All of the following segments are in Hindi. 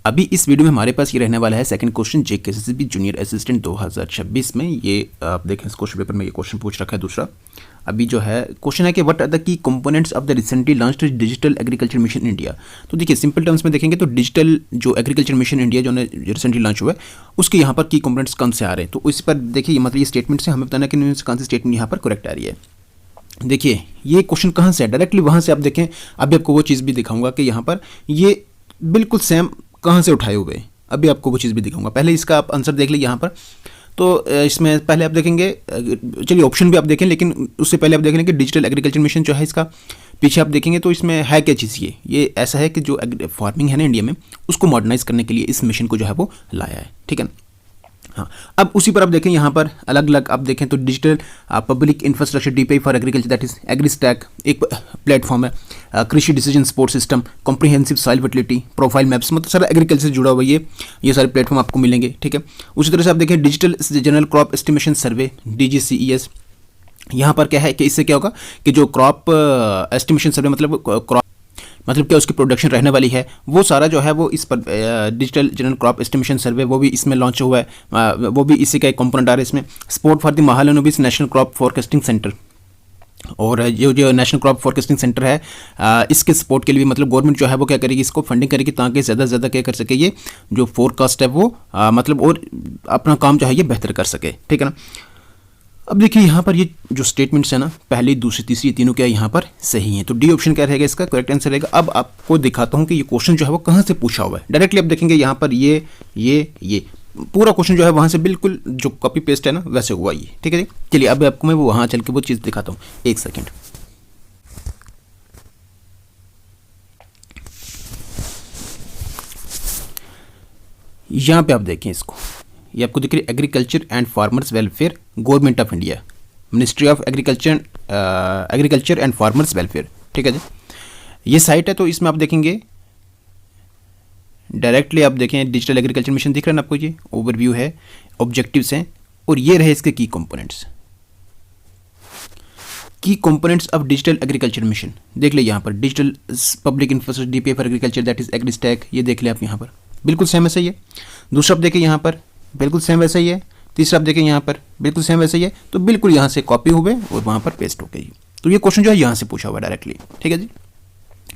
अभी इस वीडियो में हमारे पास ये रहने वाला है second question JKSSB junior assistant 2026 में। ये आप देखें इस क्वेश्चन पेपर में ये क्वेश्चन पूछ रखा है दूसरा। अभी जो है क्वेश्चन है कि what are the key components of the recently launched digital agriculture mission India. तो देखिए सिंपल टर्म्स में देखेंगे तो डिजिटल जो एग्रीकल्चर मिशन इंडिया जो रिसेंटली लॉन्च हुआ है उसके यहाँ पर की कंपोनेंट्स कौन से आ रहे हैं। तो इस पर देखिए मतलब ये स्टेटमेंट से हमें बताना कि कौन सी स्टेटमेंट यहाँ पर करेक्ट आ रही है। देखिए ये क्वेश्चन कहाँ से है, डायरेक्टली वहाँ से आप देखें। अभी आपको वो चीज़ भी दिखाऊंगा कि यहाँ पर ये बिल्कुल सेम कहाँ से उठाए हुए। अभी आपको वो चीज़ भी दिखाऊंगा। पहले इसका आप आंसर देख लीजिए यहाँ पर। तो इसमें पहले आप देखेंगे, चलिए ऑप्शन भी आप देखें, लेकिन उससे पहले आप देख लें कि डिजिटल एग्रीकल्चर मिशन जो है इसका पीछे आप देखेंगे तो इसमें है क्या चीज़। ये ऐसा है कि जो फार्मिंग है ना इंडिया में उसको मॉडर्नाइज करने के लिए इस मिशन को जो है वो लाया है, ठीक है ना। हाँ, अब उसी पर आप देखें यहाँ पर अलग अलग आप देखें तो digital public infrastructure DPI for agriculture that is AgriStack एक प्लेटफॉर्म है। कृषि decision support system, comprehensive soil fertility, profile maps, मतलब सारा एग्रीकल्चर से जुड़ा हुआ ये सारे प्लेटफॉर्म आपको मिलेंगे, ठीक है। उसी तरह से आप देखें डिजिटल जनरल क्रॉप एस्टिमेशन सर्वे DGCES। यहाँ पर क्या है कि इससे क्या होगा कि जो क्रॉप एस्टिमेशन सर्वे मतलब क्या उसकी प्रोडक्शन रहने वाली है वो सारा जो है वो इस पर डिजिटल जनरल क्रॉप एस्टिमेशन सर्वे वो भी इसमें लॉन्च हुआ है। वो भी इसी का एक कंपोनेंट आ रहा है इसमें। Support for the Mahalanobis national crop forecasting centre, और जो नेशनल क्रॉप फोरकास्टिंग सेंटर है इसके सपोर्ट के लिए मतलब गवर्नमेंट जो है वो क्या करेगी, इसको फंडिंग करेगी ताकि ज़्यादा से ज़्यादा क्या कर सके ये जो फोरकास्ट है वो मतलब और अपना काम जो है ये बेहतर कर सके, ठीक है ना। अब देखिए यहाँ पर ये जो स्टेटमेंट्स है ना पहली दूसरी तीसरी तीनों क्या यहाँ पर सही हैं। तो डी ऑप्शन क्या रहेगा इसका करेक्ट आंसर रहेगा। अब आपको दिखाता हूँ कि ये क्वेश्चन जो है वो कहाँ से पूछा हुआ है। डायरेक्टली आप देखेंगे यहाँ पर ये पूरा क्वेश्चन जो है वहाँ से बिल्कुल जो कॉपी पेस्ट है ना वैसे हुआ ये, ठीक है जी। चलिए अब आपको मैं वो वहाँ चल के वो चीज़ दिखाता हूँ, एक सेकेंड। यहाँ पे आप देखें इसको, ये आपको दिख रही है agriculture and farmers welfare government of India, ministry of agriculture and farmers welfare, ठीक है जी। ये साइट है तो इसमें आप देखेंगे डायरेक्टली आप देखें डिजिटल एग्रीकल्चर मिशन दिख रहा है ना आपको, ये ओवरव्यू है, ऑब्जेक्टिव्स हैं और ये रहे इसके की components of digital agriculture mission. देख ले यहाँ पर digital public infrastructure DPI for agriculture that is AgriStack, ये देख ले आप यहाँ पर बिल्कुल सेम वैसा ही है। दूसरा आप देखें यहाँ पर बिल्कुल सेम वैसा ही है। तीसरा आप देखें यहाँ पर बिल्कुल सेम वैसा ही है। तो बिल्कुल यहाँ से कॉपी हुए और वहाँ पर पेस्ट हो गई। तो ये क्वेश्चन जो है यहाँ से पूछा हुआ डायरेक्टली, ठीक है जी।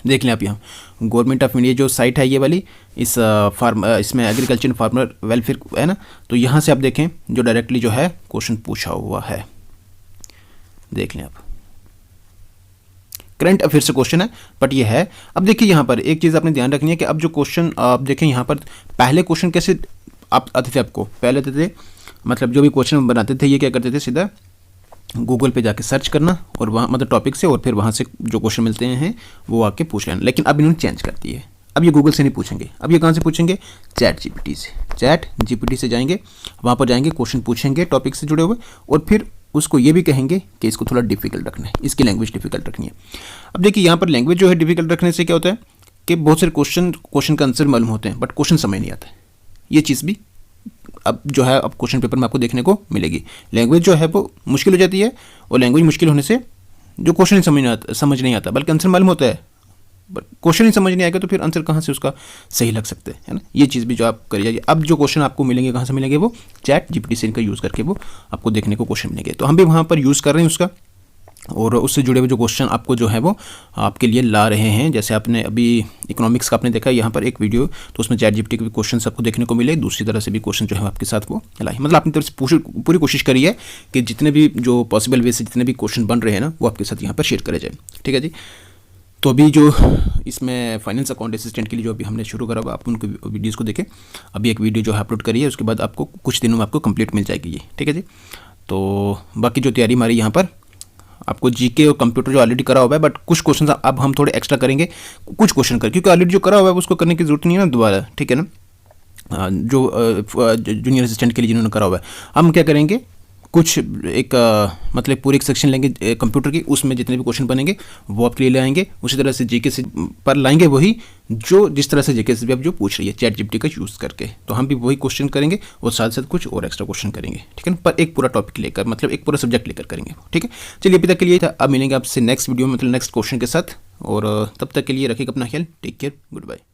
देख लें आप यहाँ गवर्नमेंट ऑफ इंडिया जो साइट है ये वाली इसमें एग्रीकल्चर फार्मर वेलफेयर है ना, तो यहाँ से आप देखें जो डायरेक्टली जो है क्वेश्चन पूछा हुआ है। देख लें आप करंट अफेयर से क्वेश्चन है बट ये है। अब देखिए यहाँ पर एक चीज़ आपने ध्यान रखनी है कि अब जो क्वेश्चन आप देखें यहाँ पर पहले क्वेश्चन कैसे आप आते थे, आपको पहले आते थे मतलब जो भी क्वेश्चन बनाते थे ये क्या करते थे सीधा गूगल पे जाके सर्च करना और वहाँ मतलब टॉपिक से और फिर वहाँ से जो क्वेश्चन मिलते हैं वो आके पूछ लेना। लेकिन अब इन्होंने चेंज कर दी है, अब ये गूगल से नहीं पूछेंगे, अब ये कहाँ से पूछेंगे चैट जीपीटी से जाएंगे, वहाँ पर जाएंगे क्वेश्चन पूछेंगे टॉपिक से जुड़े हुए और फिर उसको ये भी कहेंगे कि इसको थोड़ा डिफिकल्ट रखना है, इसकी लैंग्वेज डिफिकल्ट रखनी है। अब देखिए यहाँ पर लैंग्वेज जो है डिफिकल्ट रखने से क्या होता है कि बहुत सारे क्वेश्चन का आंसर मालूम होते हैं बट क्वेश्चन समझ नहीं आता है। ये चीज़ भी अब जो है अब क्वेश्चन पेपर में आपको देखने को मिलेगी। लैंग्वेज जो है वो मुश्किल हो जाती है और लैंग्वेज मुश्किल होने से जो क्वेश्चन समझ नहीं आता बल्कि आंसर मालूम होता है बट क्वेश्चन ही समझ नहीं आएगा तो फिर आंसर कहाँ से उसका सही लग सकते हैं, है ना। ये चीज़ भी जो आप करिए। अब जो क्वेश्चन आपको मिलेंगे कहाँ से मिलेंगे, वो चैट जीपीटी से इनका यूज़ करके वो आपको देखने को क्वेश्चन मिलेंगे। तो हम भी वहाँ पर यूज़ कर रहे हैं उसका और उससे जुड़े हुए जो क्वेश्चन आपको जो है वो आपके लिए ला रहे हैं। जैसे आपने अभी इकोनॉमिक्स का आपने देखा यहाँ पर एक वीडियो, तो उसमें चैट जीपीटी के भी क्वेश्चन आपको देखने को मिले। दूसरी तरह से भी क्वेश्चन जो है आपके साथ वो लाए, मतलब अपनी तरफ से पूरी कोशिश करी है कि जितने भी जो पॉसिबल वे से जितने भी क्वेश्चन बन रहे हैं ना वो आपके साथ यहाँ पर शेयर करे जाए, ठीक है जी। तो अभी जो इसमें फाइनेंस अकाउंट असिस्टेंट के लिए जो अभी हमने शुरू करा हुआ आप उनको वीडियोज़ को देखें। अभी एक वीडियो जो है अपलोड करिए, उसके बाद आपको कुछ दिनों में आपको कंप्लीट मिल जाएगी ये, ठीक है जी। तो बाकी जो तैयारी हमारी यहाँ पर आपको जीके और कंप्यूटर जो ऑलरेडी करा हुआ है बट कुछ क्वेश्चन अब हम थोड़े एक्स्ट्रा करेंगे कुछ क्वेश्चन कर, क्योंकि ऑलरेडी जो करा हुआ है उसको करने की जरूरत नहीं है ना दोबारा, ठीक है ना। जो जूनियर असिस्टेंट के लिए जिन्होंने करा हुआ है हम क्या करेंगे कुछ एक मतलब पूरी एक सेक्शन लेंगे कंप्यूटर की, उसमें जितने भी क्वेश्चन बनेंगे वो आपके लिए लाएंगे। उसी तरह से जीके से पर लाएंगे वही जो जिस तरह से जीके से भी आप जो पूछ रही है चैट जीपीटी का यूज़ करके, तो हम भी वही क्वेश्चन करेंगे और साथ साथ कुछ और एक्स्ट्रा क्वेश्चन करेंगे, ठीक है ना। पर एक पूरा टॉपिक लेकर मतलब एक पूरा सब्जेक्ट लेकर करेंगे, ठीक है। चलिए अभी तक के लिए था, अब मिलेंगे आपसे नेक्स्ट वीडियो में मतलब नेक्स्ट क्वेश्चन के साथ, और तब तक के लिए रखिएगा अपना ख्याल, टेक केयर, गुड बाय।